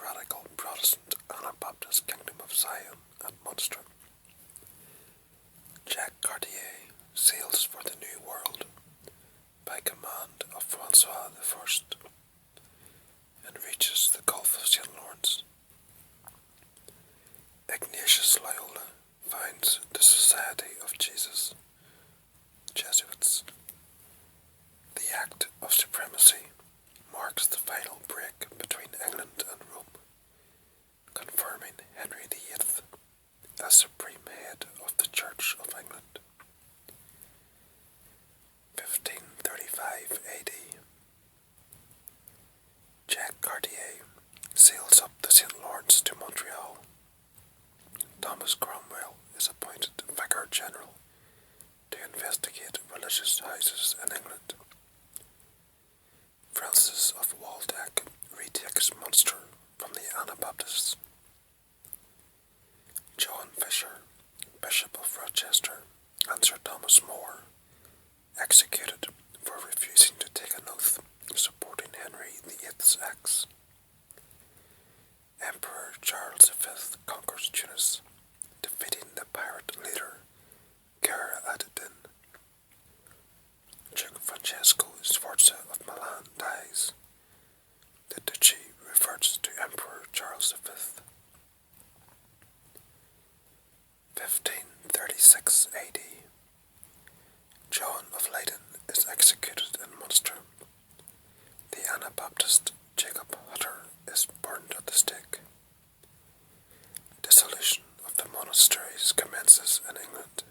radical Protestant Anabaptist Kingdom of Zion at Munster. Jacques Cartier sails for the New World by command of Francois I and reaches the Gulf of St. Lawrence. Ignatius Loyola finds the Society of Jesus, Jesuits. The Act of Supremacy marks the final break between England and Rome, confirming Henry VIII as supreme head of the Church of England. 1535 AD. Jacques Cartier sails up the St. Lawrence to Montreal. Thomas Cromwell is appointed Vicar General to investigate religious houses in England. Francis of Waldeck retakes Munster from the Anabaptists. John Fisher, Bishop of Rochester, and Sir Thomas More, executed for refusing to take an oath supporting Henry VIII's acts. Emperor Charles V conquers Tunis, defeating the pirate leader Ger ad-Din. Duke Francesco Sforza of Milan dies. The duchy reverts to Emperor Charles V. 1536 AD. John of Leyden is executed in Munster. The Anabaptist Jacob Hutter is burned at the stake. Dissolution of the monasteries commences in England,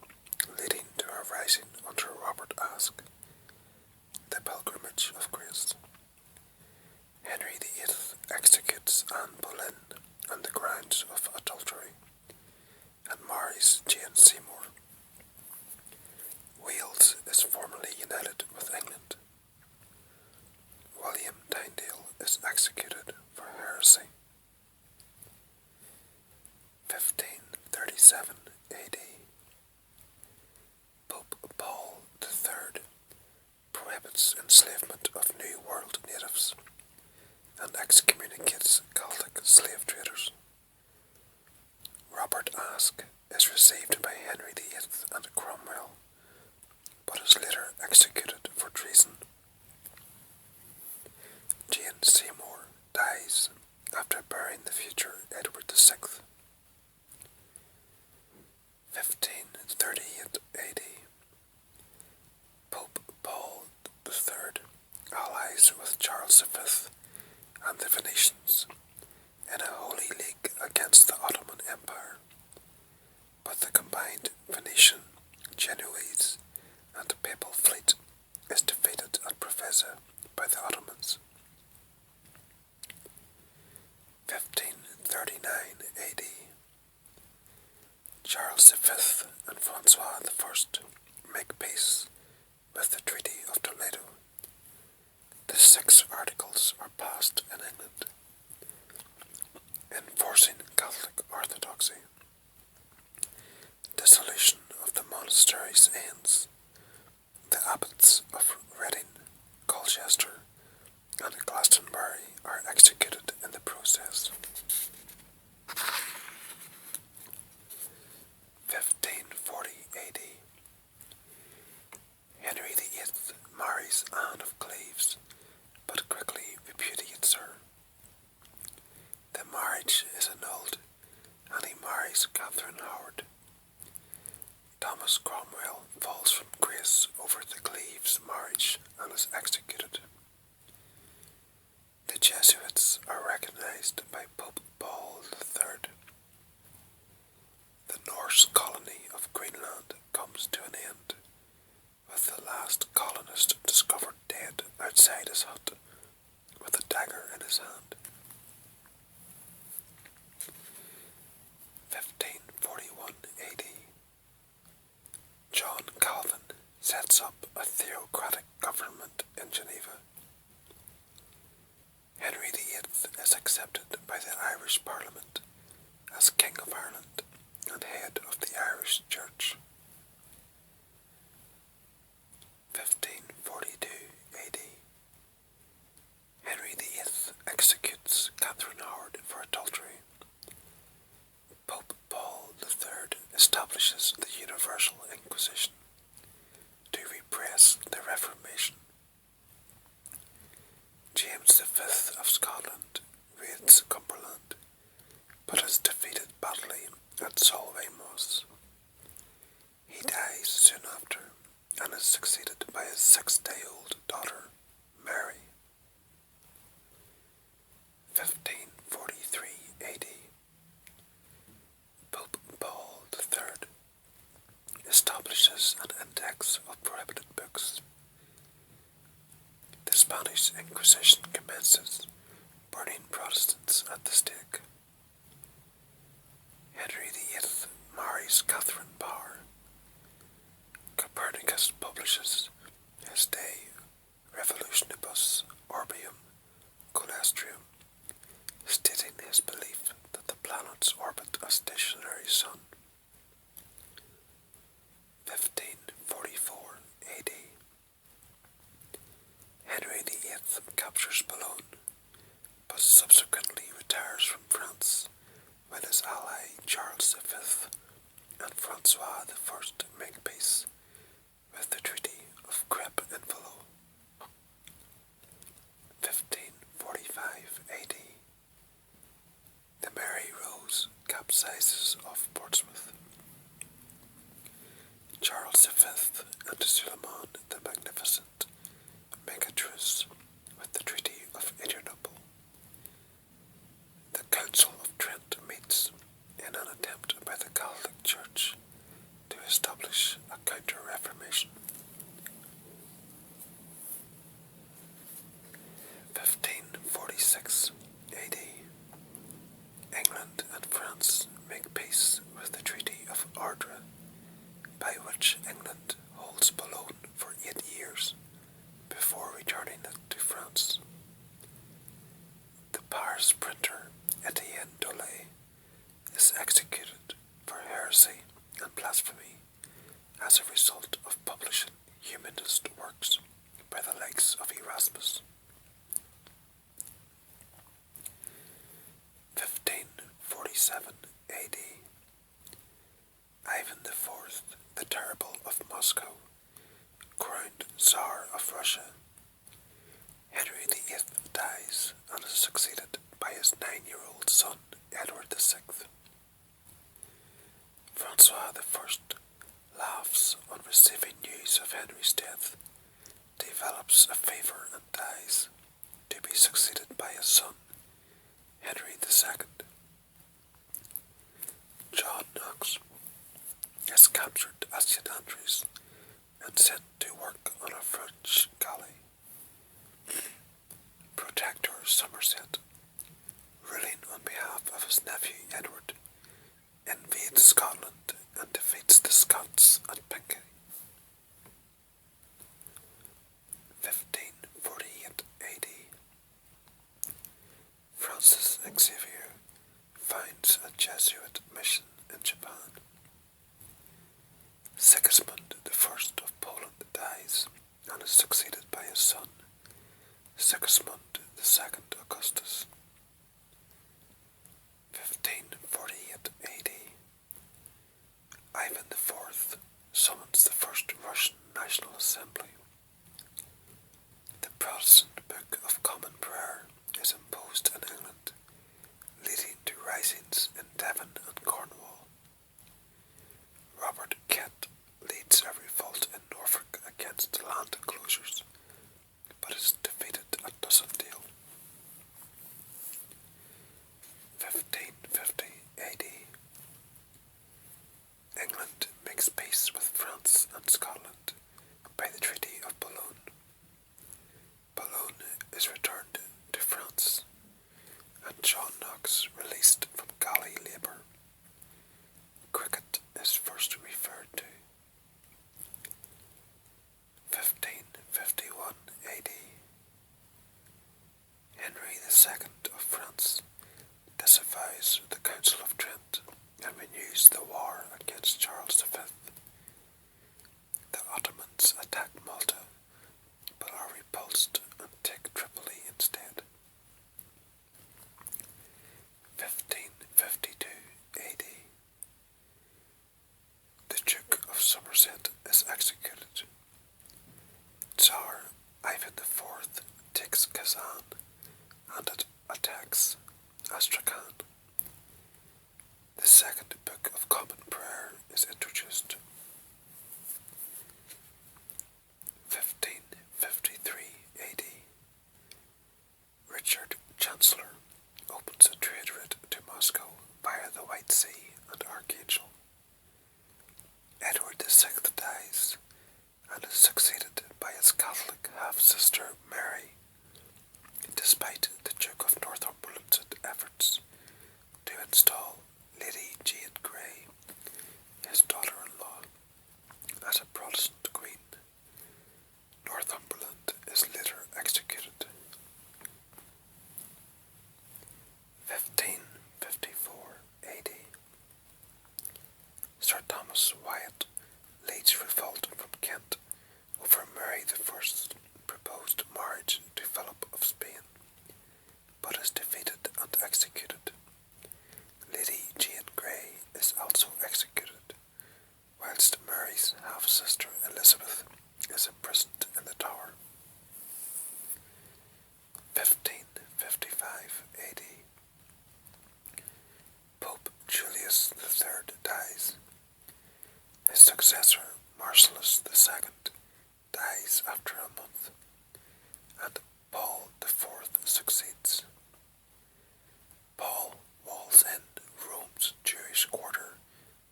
leading to a rising under Robert Aske. The Pilgrimage of Grace. Henry VIII executes Anne Boleyn on the grounds of adultery and marries Jane Seymour. Wales is formally united with England. William Tyndale is executed for heresy. 1537 AD. Pope Paul III prohibits enslavement of New World natives and excommunicates Celtic slave traders. Robert Aske is received by Henry VIII and Cromwell, but is later executed for treason. Jane Seymour dies after burying the future Edward VI. 1538 AD. Pope Paul III allies with Charles V and the Venetians in a holy league against the Ottoman Empire, but the combined Venetian, Genoese, and Papal fleet is defeated at Preveza by the Ottomans. 1539 AD. Charles V and Francois I make peace with the Treaty of Toledo. The 6 Articles are passed in England, enforcing Catholic orthodoxy. Dissolution of the monasteries ends. The abbots of Reading, Colchester, and Glastonbury are executed in the process. 1540 AD. Henry VIII marries Anne of Cleves, but quickly repudiates her. The marriage is annulled, and he marries Catherine Howard. Thomas Cromwell falls from grace over the Cleves marriage and is executed. The Jesuits are recognized by Pope Paul III. The Norse colony of Greenland comes to an end, with the last colonist discovered dead outside his hut, with a dagger in his hand. 1541 AD. John Calvin sets up a theocratic government in Geneva. Henry VIII is accepted by the Irish Parliament as King of Ireland and head of the Irish Church. 1542 AD. Henry VIII executes Catherine Howard for adultery. Pope Paul III establishes the Universal Inquisition to repress the Reformation. James V of Scotland raids Cumberland, but is defeated badly at Solway Moss. He dies soon after, and is succeeded by his 6-day-old daughter, Mary. 1543 AD. Pope Paul III establishes an index of prohibited books. The Spanish Inquisition commences, burning Protestants at the stake. Henry VIII marries Catherine Parr. Copernicus publishes his De Revolutionibus Orbium Coelestium, stating his belief that the planets orbit a stationary sun. 1544 AD. Henry VIII captures Boulogne, but subsequently retires from France when his ally Charles V and Francois I make peace with the Treaty of Crep-en-Velay. 1545 AD. The Mary Rose capsizes off Portsmouth. Charles V and Suleiman the Magnificent make a truce with the Treaty of Adrianople. The Council of Trent meets in an attempt by the Catholic Church to establish a counter-reformation. 1546 AD. England and France make peace with the Treaty of Ardres, by which England holds Boulogne for 8 years before returning it to France. The Paris printer Etienne Dolet is executed for heresy and blasphemy as a result of publishing humanist works by the likes of Erasmus. 1547 AD. Ivan IV, the Terrible of Moscow, crowned Tsar of Russia. Henry VIII dies and is succeeded by his 9-year-old son, Edward VI. Francois I laughs on receiving news of Henry's death, develops a fever and dies, to be succeeded by his son, Henry II. John Knox is captured at St Andrews and sent to work on a French galley. Protector Somerset, ruling on behalf of his nephew Edward, invades Scotland and defeats the Scots at Pinkie. 1548 AD. Francis Xavier founds a Jesuit mission in Japan. Sigismund I of Poland dies and is succeeded by his son, Sigismund II Augustus. 1548 AD. Ivan IV summons the First Russian National Assembly. The Protestant Book of Common Prayer is imposed in England, leading to risings in Devon and Cornwall. Robert Kett leads a revolt in Norfolk against land enclosures, but is defeated at Dussendale. 1550 AD. England makes peace with France and Scotland by the Treaty of Boulogne. Boulogne is returned to France, and John Knox released from galley labour. Cricket is first referred to. 1551 AD. Henry II of France disavows the Council of Trent and renews the war against Charles V. The Ottomans attack Malta, but are repulsed and take Tripoli instead. Vatican. The Second Book of Common Prayer is introduced. 1553 AD. Richard Chancellor opens a trade route to Moscow via the White Sea and Archangel. Edward VI dies and is succeeded by his Catholic half-sister Mary, despite the Duke of Northumberland's efforts to install Lady Jane Grey, his daughter-in-law, as a Protestant queen. Northumberland is later executed. 1554 AD. Sir Thomas Wyatt leads revolt from Kent over Mary I's proposed marriage to Philip of Spain, but is defeated and executed. Lady Jane Grey is also executed, whilst Mary's half-sister Elizabeth is imprisoned in the Tower. 1555 AD. Pope Julius III dies. His successor, Marcellus II, dies after a month, and Paul IV succeeds. Paul walls in Rome's Jewish quarter,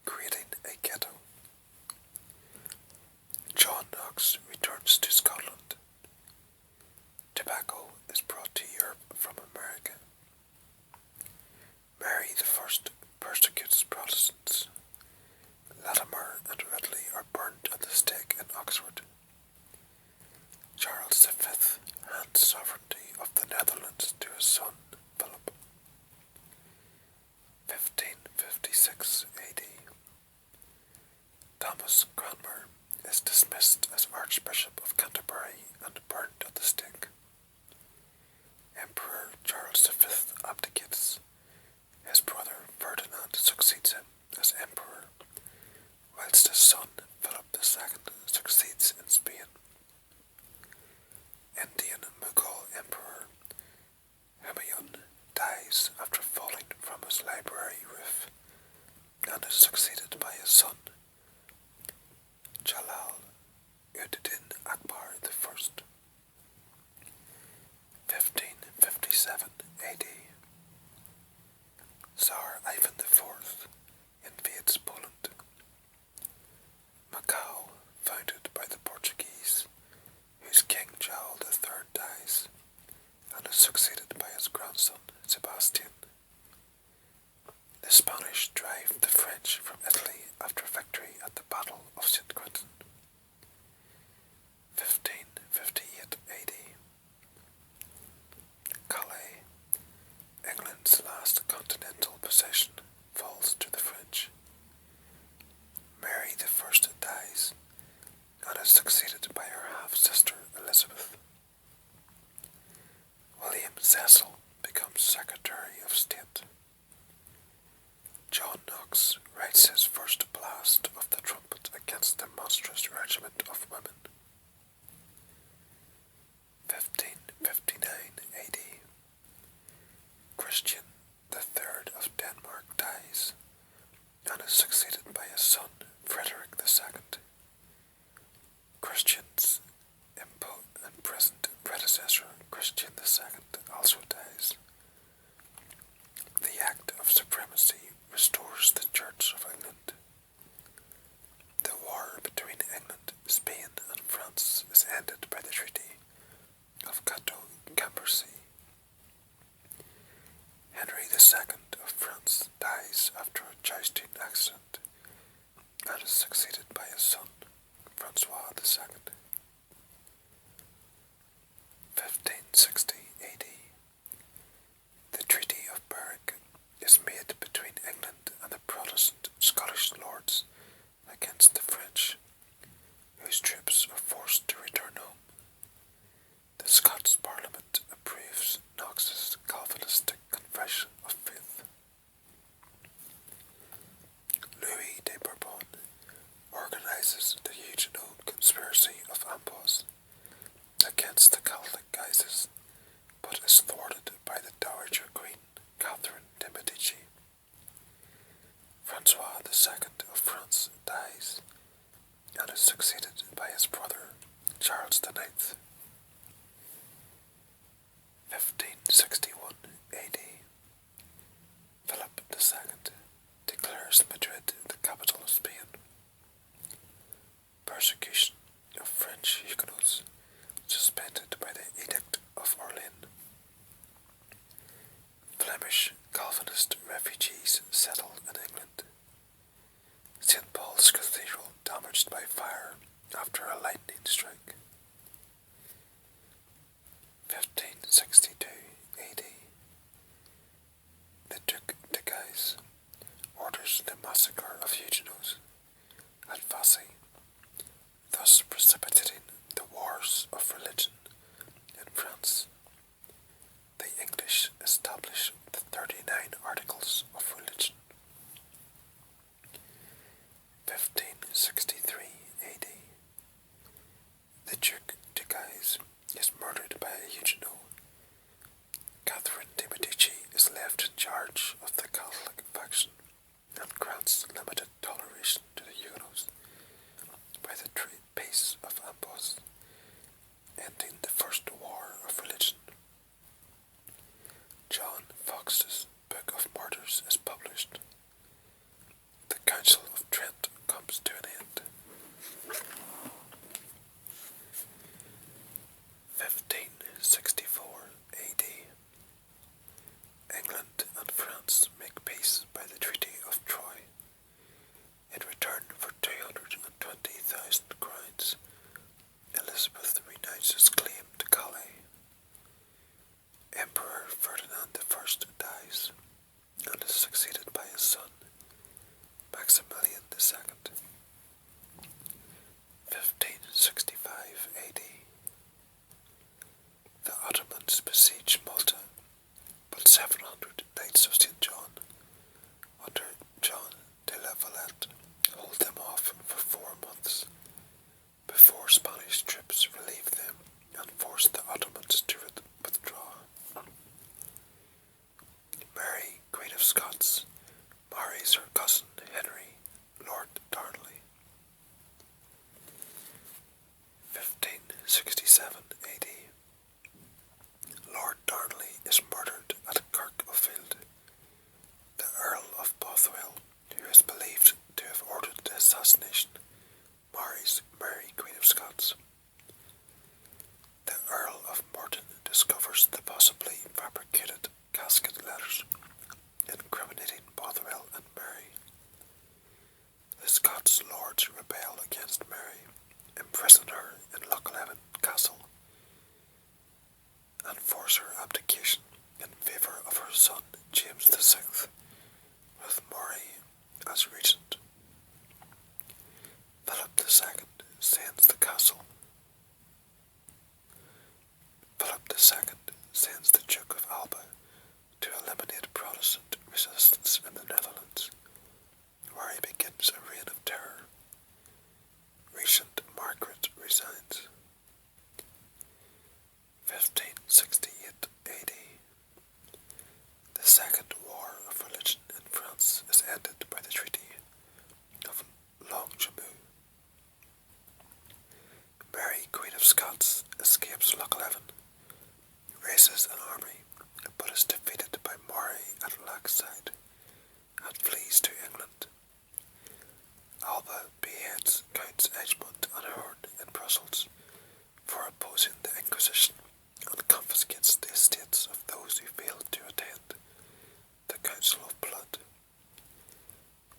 creating a ghetto. John Knox returns to Scotland. Tobacco is brought to Europe from America. Mary I persecutes Protestants. Latimer and Ridley are burnt at the stake in Oxford. Charles V hands sovereignty of the Netherlands to his son, Philip. 1556 AD. Thomas Cranmer is dismissed as Archbishop of Canterbury and burnt at the stake. Emperor Charles V abdicates. His brother Ferdinand succeeds him as emperor, whilst his son Philip II succeeds in Spain. Indian Mughal Emperor Humayun dies after falling from his library roof and is succeeded by his son Jalal-ud-Din Akbar I. 1557 AD. Tsar Ivan IV invades Poland. Macau, founded by the Portuguese, whose King João III dies, and is succeeded by his grandson Sebastian. The Spanish drive the French from Italy after victory at the Battle of St. Quentin. 1558 AD. Calais, England's last continental possession, falls to the French. Mary I dies and is succeeded by her half-sister Elizabeth. William Cecil becomes Secretary of State. John Knox writes his first blast of the trumpet against the monstrous regiment of women. 1559 AD. Christian III of Denmark dies and is succeeded by his son Frederick II. Christian's imprisoned predecessor Christian II also dies. The Act of Supremacy restores the Church of England. The war between England, Spain and France is ended by the Treaty of Cateau-Cambrésis. Henry II of France dies after a jousting accident and is succeeded by his son, Francois II. 1560 AD. The Treaty of Berwick is made between England and the Protestant Scottish lords against the French, whose troops are forced to return home. The Scots Parliament approves Knox's Calvinistic Confession of Faith. Louis de Bourbon organizes the Huguenot conspiracy of Amboise against the Catholic Guises, but is thwarted by the Dowager Queen Catherine de was succeeded by his brother Charles IX. 1561 AD. Philip II declares Madrid the capital of Spain. Persecution of French Huguenots suspended by the Edict of Orleans. Flemish Calvinist refugees settle in England. St. Paul's Cathedral damaged by fire after a lightning strike. 1562 AD. The Duc de Guise orders the massacre of Huguenots at Vassy, thus precipitating the wars of religion in France. The English establish the 39 Articles of Religion. 1563 AD. The Duc de Guise is murdered by a Huguenot. Catherine de Medici is left in charge of the Catholic faction and grants limited toleration to the Huguenots by the Peace of Amboise, ending the First War of Religion. John Fox's Book of Martyrs is published. The Council of Trent comes to an end. 1564 AD. England and France make peace by the Treaty of Troy. In return for 220,000 crowns, Elizabeth renounces claim to Calais. Emperor Ferdinand I dies and is succeeded by his son, Maximilian II. 1565 AD. The Ottomans besiege Malta, but 700 Knights of St. John, under John de la Valette, hold them off for 4 months, before Spanish troops relieve them and force the Ottomans to withdraw. Mary, Queen of Scots, marries her cousin Henry, Lord Darnley. 1567 AD. Lord Darnley is murdered at Kirkfield. The Earl of Bothwell, who is believed to have ordered the assassination, marries Mary, Queen of Scots. The Earl of Morton discovers the possibly fabricated casket letters incriminating Bothwell and Mary. The Scots lords rebel against Mary, imprison her in Lochleven Castle, and force her abdication in favour of her son James VI, with Murray as regent. Philip II sends the castle. Philip II sends the Duke of Alba to eliminate Protestant resistance in the Netherlands, where he begins a reign of terror. Regent Margaret resigns. 1568 AD. The Second War of Religion in France is ended by the Treaty of Longjumeau. Mary, Queen of Scots, escapes Lochleven, raises an army, but is defeated by Murray at Lackside, and flees to England. Alba beheads Counts Egmont and Horn in Brussels for opposing the Inquisition, and confiscates the estates of those who failed to attend the Council of Blood.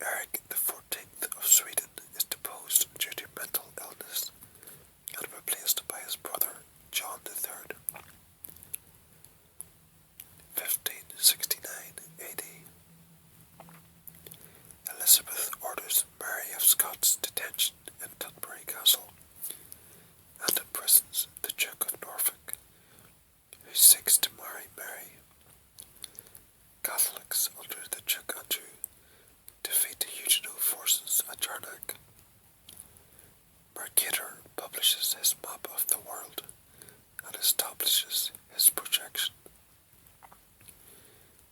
Eric XIV of Sweden is deposed due to mental illness and replaced by his brother John III. 1569 AD. Elizabeth orders Mary of Scots detention in Tutbury Castle and imprisons the Duke of Norfolk, who seeks to marry Mary. Catholics under the Duke Andrew defeat the Huguenot forces at Jarnac. Mercator publishes his map of the world and establishes his projection.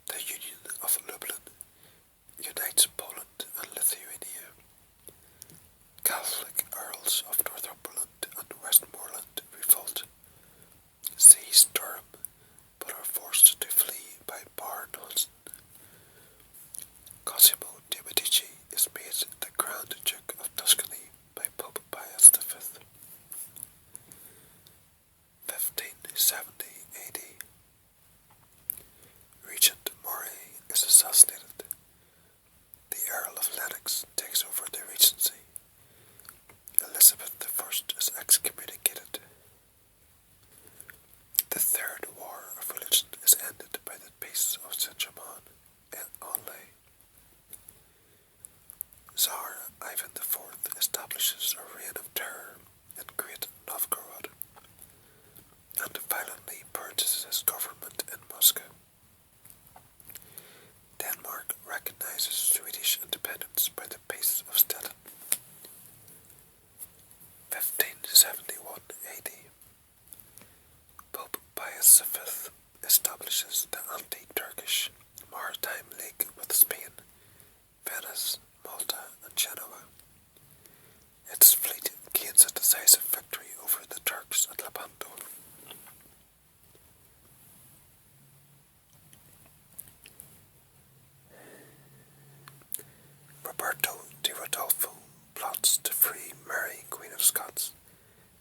The Union of Lublin unites Poland and Lithuania. Catholic earls Massimo de' Medici is made the Grand Duke of Tuscany by Pope Pius V. 1570 AD. Regent Moray is assassinated. The Earl of Lennox takes over the regency. Elizabeth I is excommunicated. The Third War of Religion is ended by the Peace of Saint-Germain in Onlay. Tsar Ivan IV establishes a reign of terror in Great Novgorod and violently purges his government in Moscow. Denmark recognizes Swedish independence by the Peace of Stettin. 1571 AD. Pope Pius V establishes the anti-Turkish Maritime League with Spain, Venice, Malta and Genoa. Its fleet gains a decisive victory over the Turks at Lepanto. Roberto di Rodolfo plots to free Mary, Queen of Scots,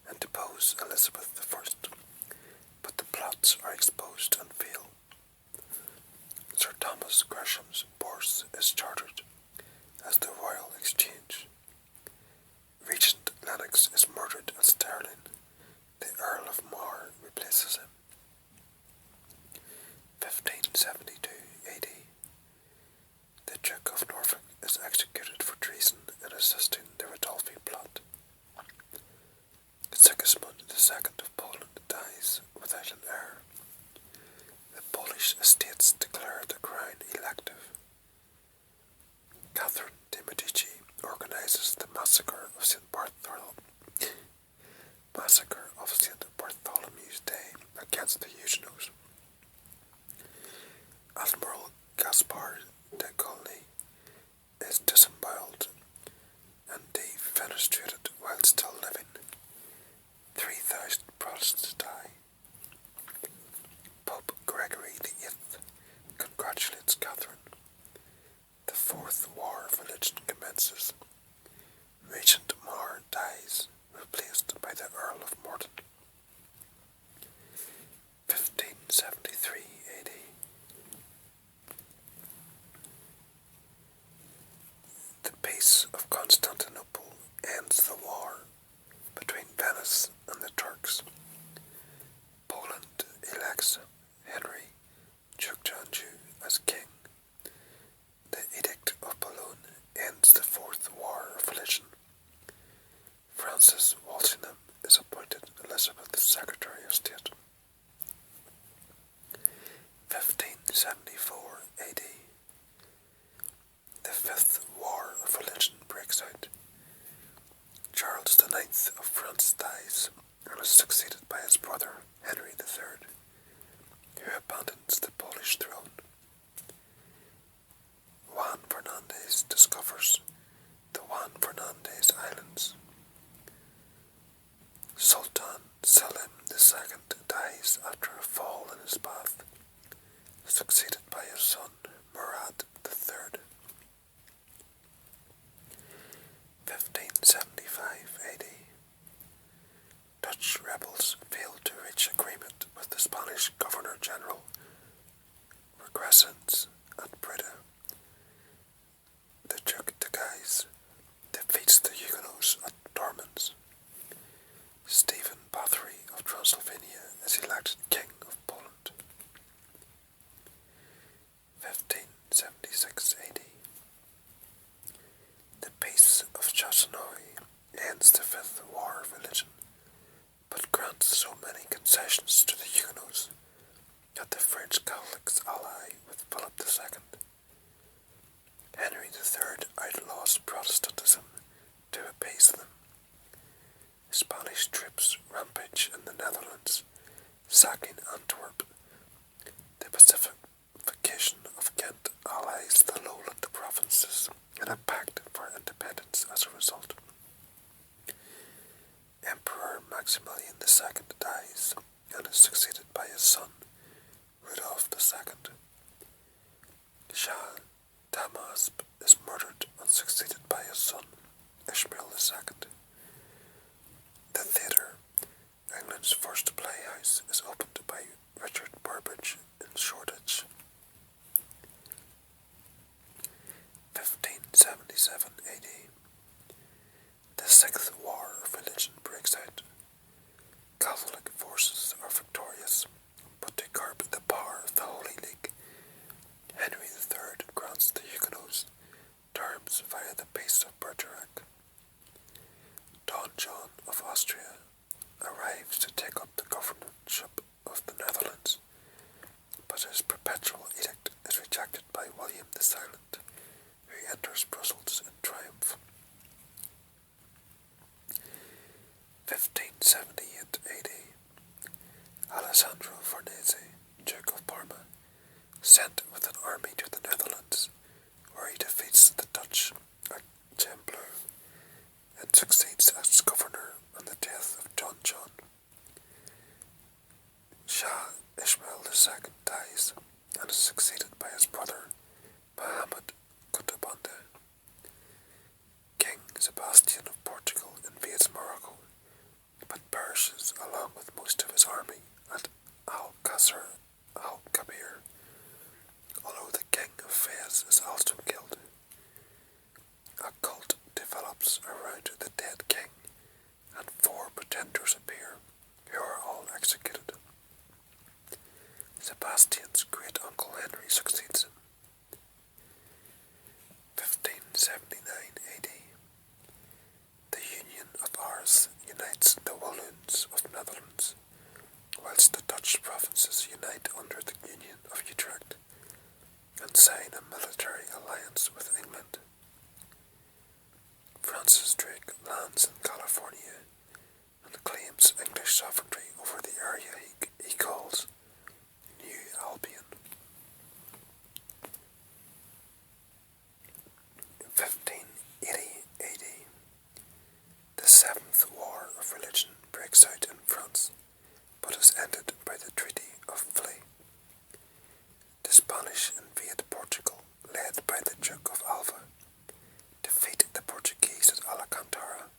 and depose Elizabeth I, but the plots are exposed and fail. Sir Thomas Gresham's Bourse is chartered as the Royal Exchange. Regent Lennox is murdered at Stirling. The Earl of Mar replaces him. 1572 AD. The Duke of Norfolk is executed for treason in assisting the Rodolphi plot. Sigismund II of Poland dies without an heir. The Polish estates declare the crown elective. Catherine de' Medici organizes the massacre of St. Bartholomew's Day against the Huguenots. Admiral Gaspard de Coligny is disemboweled and defenestrated while still living. 3,000 Protestants die. Pope Gregory VIII congratulates Catherine. The Fourth War of Religion commences. Regent Mar dies, replaced by the Earl of Morton. 1573 AD. The Peace of Constantinople ends the war between Venice and the Turks. Poland elects Henry Chukchanju as king. The Edict of Boulogne ends the Fourth War of Religion. Francis Walsingham is appointed Elizabeth's Secretary of State. 1574 AD. The Fifth War of Religion breaks out. Charles IX of France dies and is succeeded by his brother Henry III, who abandons the Polish throne. Juan Fernandez discovers the Juan Fernandez Islands. Sultan Selim II dies after a fall in his bath, succeeded by his son Murad III. 1575 AD. Dutch rebels failed to reach agreement with the Spanish Governor-General, Damasp is murdered and succeeded by his son, Ishmael II. The Theatre, England's first playhouse, is opened by Richard Burbage in Shoreditch. 1577 AD. The Sixth War of Religion breaks out. Catholic forces are victorious, but to curb the power of the Holy League, Henry III grants the Huguenots terms via the Peace of Bergerac. Don John of Austria arrives to take up the governorship of the Netherlands, but his perpetual edict is rejected by William the Silent, who enters Brussels in triumph. 1578 AD. Alessandro Farnese, Duke of Parma, sent with an army to the Netherlands, where he defeats the Dutch at Templeur and succeeds as governor on the death of Don John. Shah Ismail II dies and is succeeded by his brother Muhammad Kuntabanda. King Sebastian of Portugal invades Morocco, but perishes along with most of his army at Al-Qasr al-Kabir, although the king of Fez is also killed. A cult develops around the dead king, and 4 pretenders appear, who are all executed. Sebastian's great-uncle Henry succeeds him. 1579 AD. The Union of Ars unites the Walloons of Netherlands, whilst the Dutch provinces unite under the Union of Utrecht and sign a military alliance with England. Francis Drake lands in California and claims English sovereignty over the area he calls New Albion. 1580 AD. The Seventh War of Religion breaks out in France, but is ended by the Treaty of Flay. The Spanish invade Portugal, led by the Duke of Alva, defeat the Portuguese at Alcantara,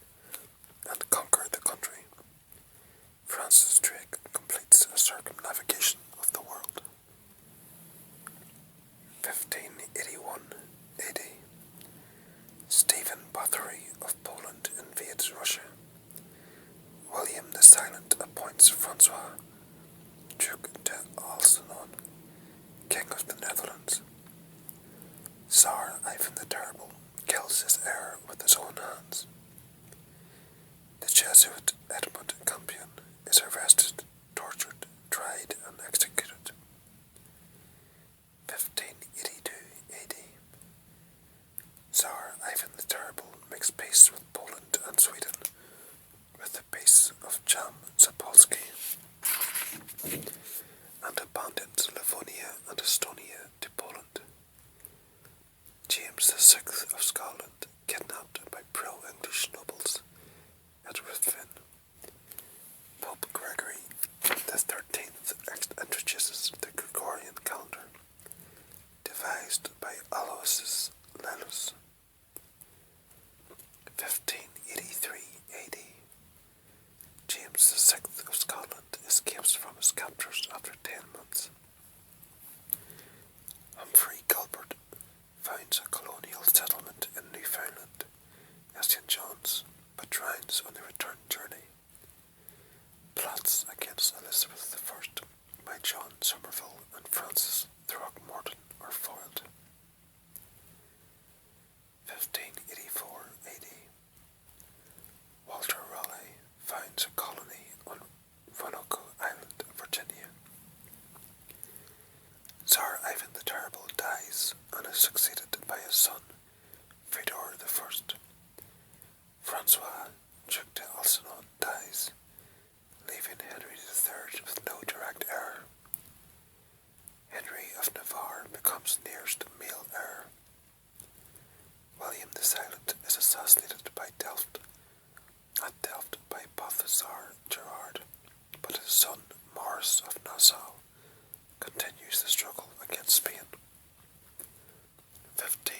and conquer the country. Francis Drake completes a circumnavigation of the world. 1581 AD. Stephen Bathory of Poland invades Russia. William the Silent appoints Francois, Duc d'Alcyon, King of the Netherlands. Tsar Ivan the Terrible kills his heir with his own hands. The Jesuit Edmund Campion is arrested, tortured, tried, and executed. 1582 AD. Tsar Ivan the Terrible makes peace with Poland and Sweden with the Peace of Cham-Zapolsky, and abandons Livonia and Estonia to Poland. James VI of Scotland, kidnapped by pro-English nobles at Ruthven. Pope Gregory XIII introduces the Gregorian calendar, devised by Aloysius Lellus. 1583 AD. James VI of Scotland escapes from his captors after 10 months. Humphrey Gilbert finds a colonial settlement in Newfoundland, St. John's, but drowns on the return journey. Plots against Elizabeth I by John Somerville and Francis Throckmorton are foiled. 1584 AD. Walter Raleigh finds a colony on Roanoke Island, Virginia. Tsar Ivan the Terrible dies and is succeeded by his son, Fedor I. Francois, Duc d'Alcyon, dies, leaving Henry III with no direct heir. Henry of Navarre becomes nearest male heir. William the Silent is assassinated by Delft by Balthazar Gerard, but his son Maurice of Nassau continues the struggle against Spain. 15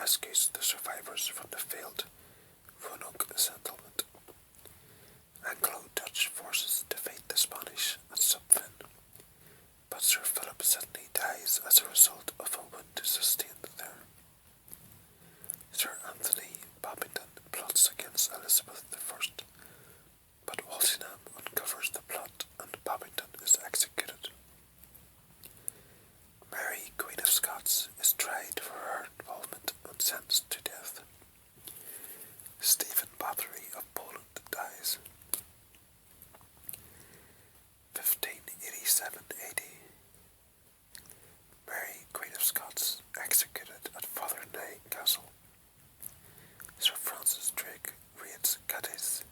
rescues the survivors from the failed Roanoke settlement. Anglo-Dutch forces defeat the Spanish at Zutphen, but Sir Philip suddenly dies as a result of a wound sustained there. Sir Anthony Babington plots against Elizabeth I, but Walsingham uncovers the plot and Babington is executed. Mary, Queen of Scots, is tried for her involvement and sentenced to death. Stephen Bathory of Poland dies. 1587 AD. Mary, Queen of Scots, executed at Fotheringhay Castle. Sir Francis Drake raids Cadiz,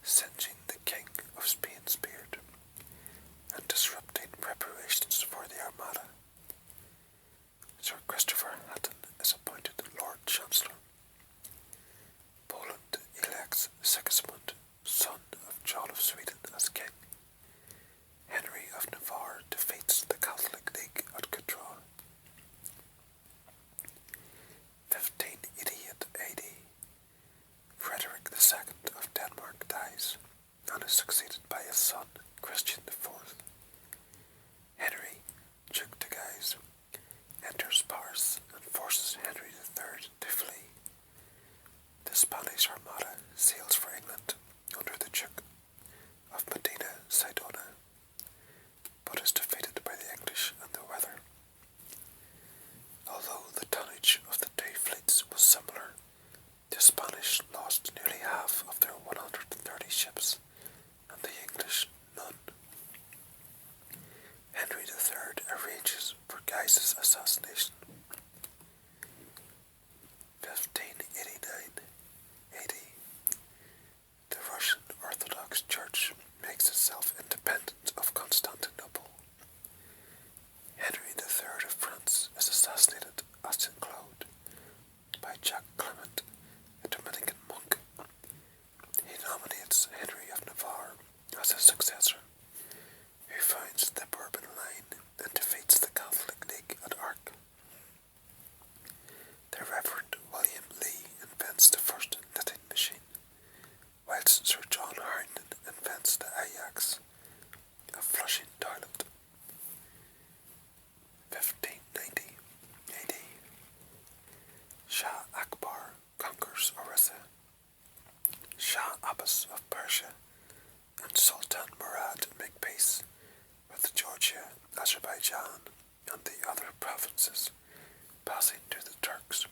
singeing the King of Spain's beard and disrupting preparations for the Armada. Sir Christopher Hatton is appointed Lord Chancellor. Poland elects Sigismund, son of John of Sweden, as king. Henry of Navarre defeats the Catholic League at Courtrai. 1588 AD. Frederick II of Denmark dies and is succeeded by his son, Christian IV. Henry, Duc de Guise, enters Paris and forces Henry III to flee. The Spanish Armada sails for England under the Duke of Medina Sidonia, but is defeated by the English and the weather. Although the tonnage of the two fleets was similar, the Spanish lost nearly half of their 130 ships, and the English none. Henry III arranges for Guise's assassination. 1589 AD. The Russian Orthodox Church makes itself independent of Constantinople. Henry III of France is assassinated at St. Cloud by Jack Clement, a Dominican monk. He nominates Henry of Navarre as his successor, who founds the Bourbon line and defeats the Catholic League at Arques. The Reverend William Lee invents the first knitting machine, whilst Sir John Harrington invents the Ajax, a flushing toilet. 1590 AD. Shah Akbar conquers Orissa. Shah Abbas of Persia and Sultan Murad make peace with Georgia, Azerbaijan, and the other provinces, passing to the Turks.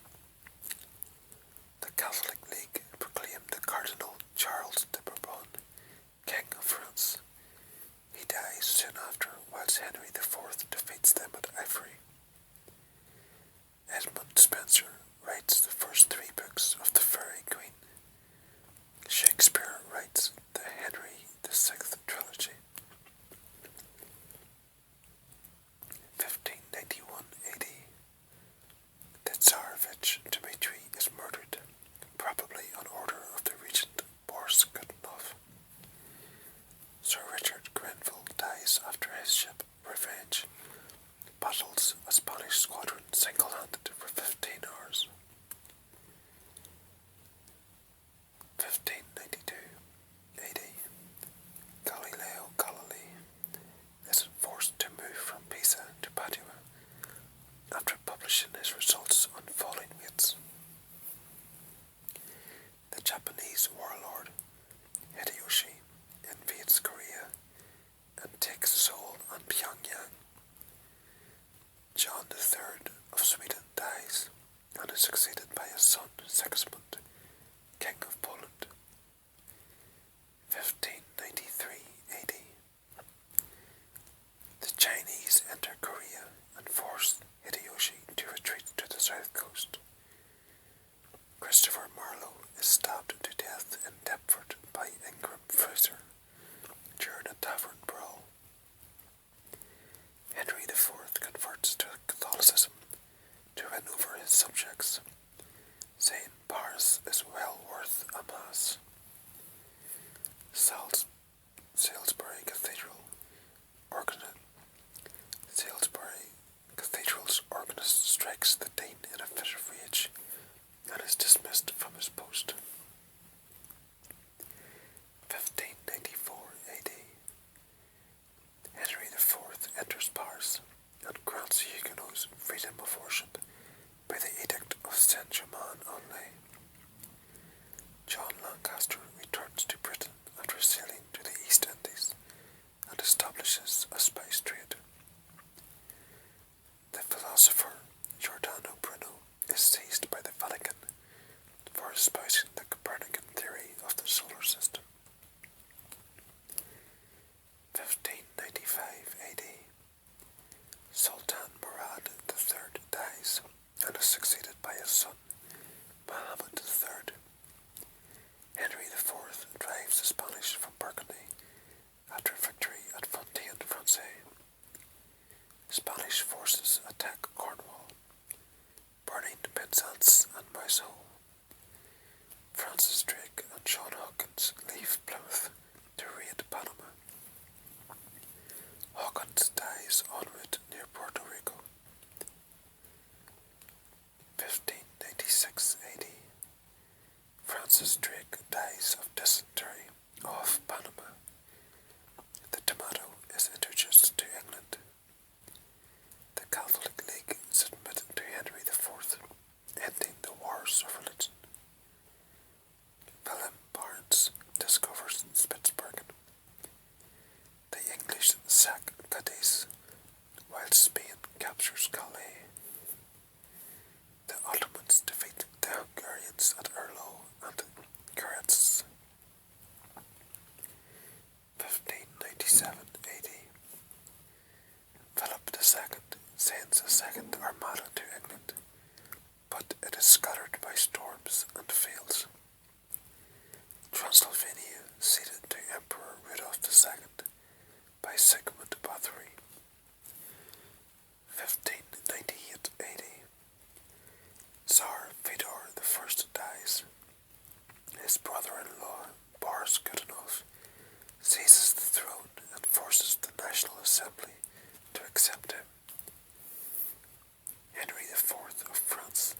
The Catholic League proclaimed the Cardinal Charles de Bourbon King of France. He dies soon after, whilst Henry IV defeats them at Ivry. Edmund Spenser writes the first three books of the Fairy Queen. Shakespeare writes the Henry VI trilogy. 1591 AD. The Tsarevich Dmitri is murdered, probably on order of the regent Boris Godunov. Sir Richard Grenville dies after his ship Revenge battles a Spanish squadron single-handed for 15 hours. 1592 AD. Galileo Galilei is forced to move from Pisa to Padua after publishing his results on falling weights. The Japanese warlord Hideyoshi invades Korea and takes Seoul and Pyongyang. John III of Sweden dies and is succeeded by his son Sigismund, King of Poland. 1593 AD. The Chinese enter Korea and force Hideyoshi to retreat to the south coast. Christopher Marlowe is stabbed to death in Deptford by Ingram Fraser during a tavern brawl. Henry IV converts to Catholicism to win over his subjects, saying Paris is well worth a mass. Salisbury Cathedral's organist strikes the dean in a fit of rage and is dismissed from his post. 1594 AD. Henry IV enters Paris and grants Huguenots freedom of worship by the Edict of Saint-Germain-en-Laye. John Lancaster returns to Britain after sailing to the East Indies and establishes a spice trade. The philosopher Giordano Bruno is seized by the Vatican for espousing the Copernican theory of the solar system. 1595 AD. Sultan Murad III dies and is succeeded by his son, Muhammad III. Henry IV drives the Spanish from Burgundy after victory at Fontaine-Français. Spanish forces attack Cornwall, burning Penzance and Mousehole. Francis Drake and John Hawkins leave Plymouth to raid Panama. Hawkins dies en route near Puerto Rico. 1596 AD. Francis Drake dies of dysentery off Panama. The tomato is introduced to England. The Catholic League submitted to Henry IV, ending the wars of religion. William Barnes discovers Spitsbergen. The English sack Cadiz, while Spain captures Calais. The Ottomans defeat the Hungarians at Erlo and Graz. 1597 AD. Philip II sends a second armada to England, but it is scattered by storms and fails. Transylvania ceded to Emperor Rudolf II by Sigmund Bathory. 1598 AD. Tsar Fyodor I dies. His brother-in-law, Boris Godunov, seizes the throne and forces the National Assembly to accept him. Henry IV of France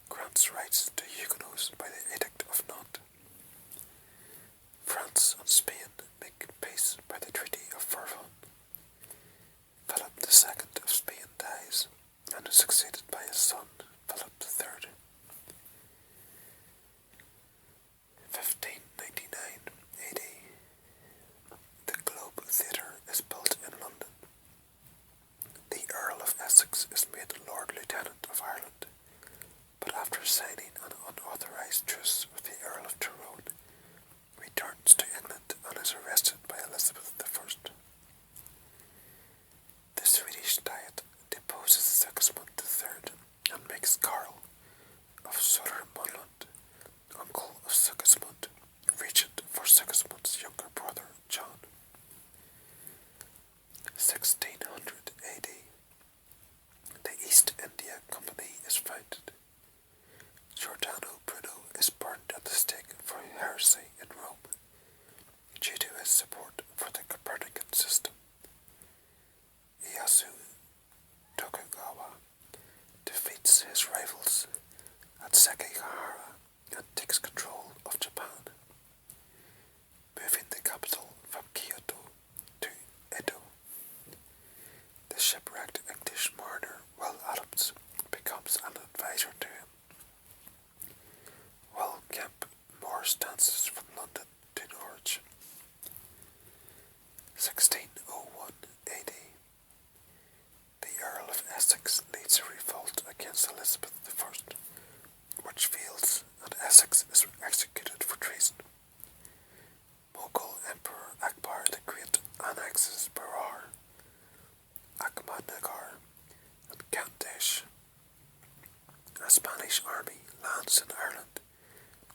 grants rights to Huguenots by the Edict of Nantes. France and Spain make peace by the Treaty of Vervins. Philip II of Spain dies and is succeeded by his son, Philip III. 1599 AD. The Globe Theatre is built in London. The Earl of Essex is made Lord Lieutenant of Ireland, but after signing an unauthorised truce with the Earl of Tyrone, returns to England and is arrested by Elizabeth I. The Swedish Diet deposes Sigismund III and makes Karl of Södermanland, uncle of Sigismund, regent for Sigismund's younger brother John. 1600 AD. The East India Company is founded. Giordano Bruno is burned at the stake for heresy in Rome, due to his support for the Copernican system. Ieyasu Tokugawa defeats his rivals at Sekigahara and takes control of Japan, moving the capital from Kyoto to Edo. The shipwrecked English mariner Will Adams becomes an advisor to him. Will Kemp Morris dances from London to Norwich. 1601 AD. The Earl of Essex leads a revolt against Elizabeth I, which fails, and Essex is executed for treason. Mughal Emperor Akbar the Great annexes Berar, Ahmadnagar, and Gandesh. A Spanish army lands in Ireland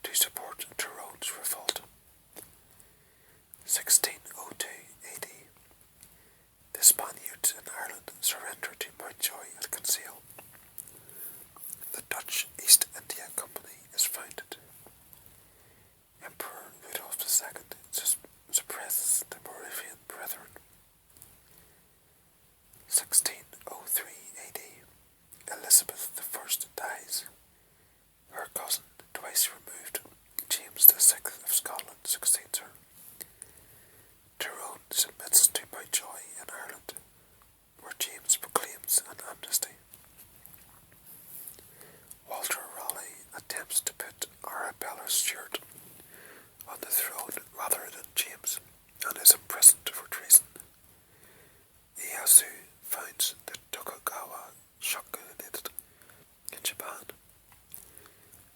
to support Tyrone's revolt. 1602 AD. The Spaniards in Ireland surrender to Mountjoy at Kinsale. The Dutch East India Company is founded. Emperor Rudolf II suppresses the Moravian Brethren. 1603 AD. Elizabeth I dies. Her cousin twice removed, James VI of Scotland succeeds her. Tyrone submits to Mountjoy in Ireland, where James proclaims an amnesty. Walter Raleigh attempts to put Arabella Stuart on the throne rather than James, and is imprisoned for treason. Ieyasu finds the Tokugawa shogunated in Japan.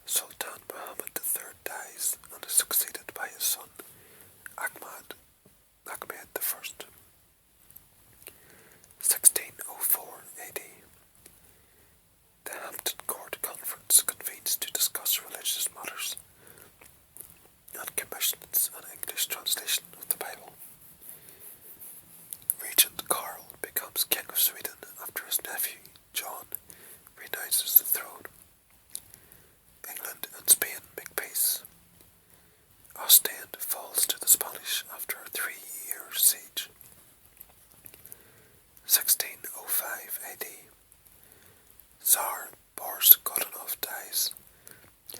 Sultan Muhammad III dies and is succeeded by his son Ahmad I. 1604 AD. The Hampton Court Conference convenes to discuss religious matters and commissions an English translation of the Bible. Regent Karl becomes King of Sweden after his nephew John renounces the throne. England and Spain make peace. Ostend falls to the Spanish after a 3-year siege. 1605 AD. Tsar Boris Godunov dies.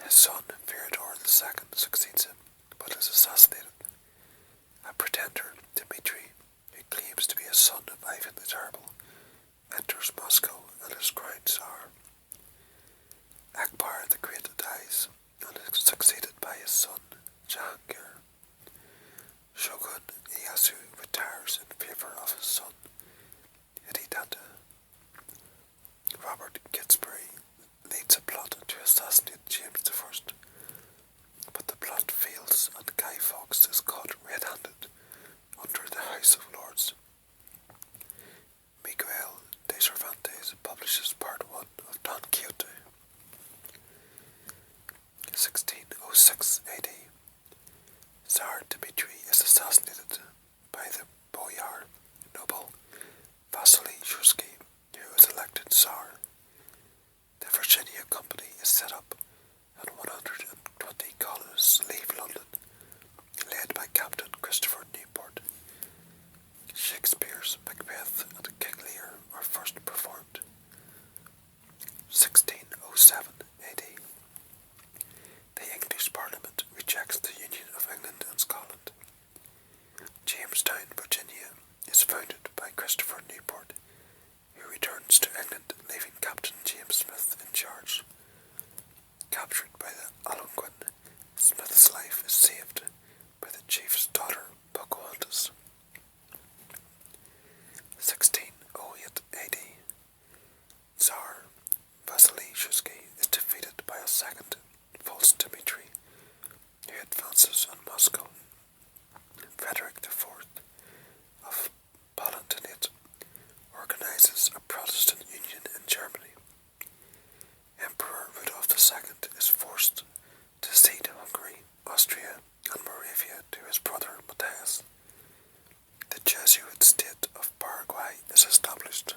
His son Fyodor II succeeds him, but is assassinated. A pretender, Dmitri, who claims to be a son of Ivan the Terrible, enters Moscow and is crowned Tsar. Akbar the Great dies and is succeeded by his son Jahangir. Shogun Ieyasu retires in favour of his son Hideydata. Robert Kidsbury leads a plot to assassinate James I, but the plot fails and Guy Fawkes is caught red-handed under the House of Lords. Miguel de Cervantes publishes Part 1 of Don Quixote. 1606 AD. Tsar Dmitri is assassinated by the boyar noble Vasily Shuisky, who is elected Tsar. The Virginia Company is set up, and 120 colonists leave London, led by Captain Christopher Newport. Shakespeare's Macbeth and King Lear are first performed. 1607 AD. The English Parliament rejects the Union of England and Scotland. Jamestown, Virginia, is founded by Christopher Newport, who returns to England, leaving Captain James Smith in charge. Captured by the Algonquin, Smith's life is saved by the chief's daughter, Pocahontas. 1608 AD. Tsar Vasily Shuisky is defeated by a second false Dmitri, who advances on Moscow. Frederick IV of Palatinate organizes a Protestant union in Germany. Emperor Rudolf II is forced to cede Hungary, Austria, and Moravia to his brother Matthias. The Jesuit state of Paraguay is established.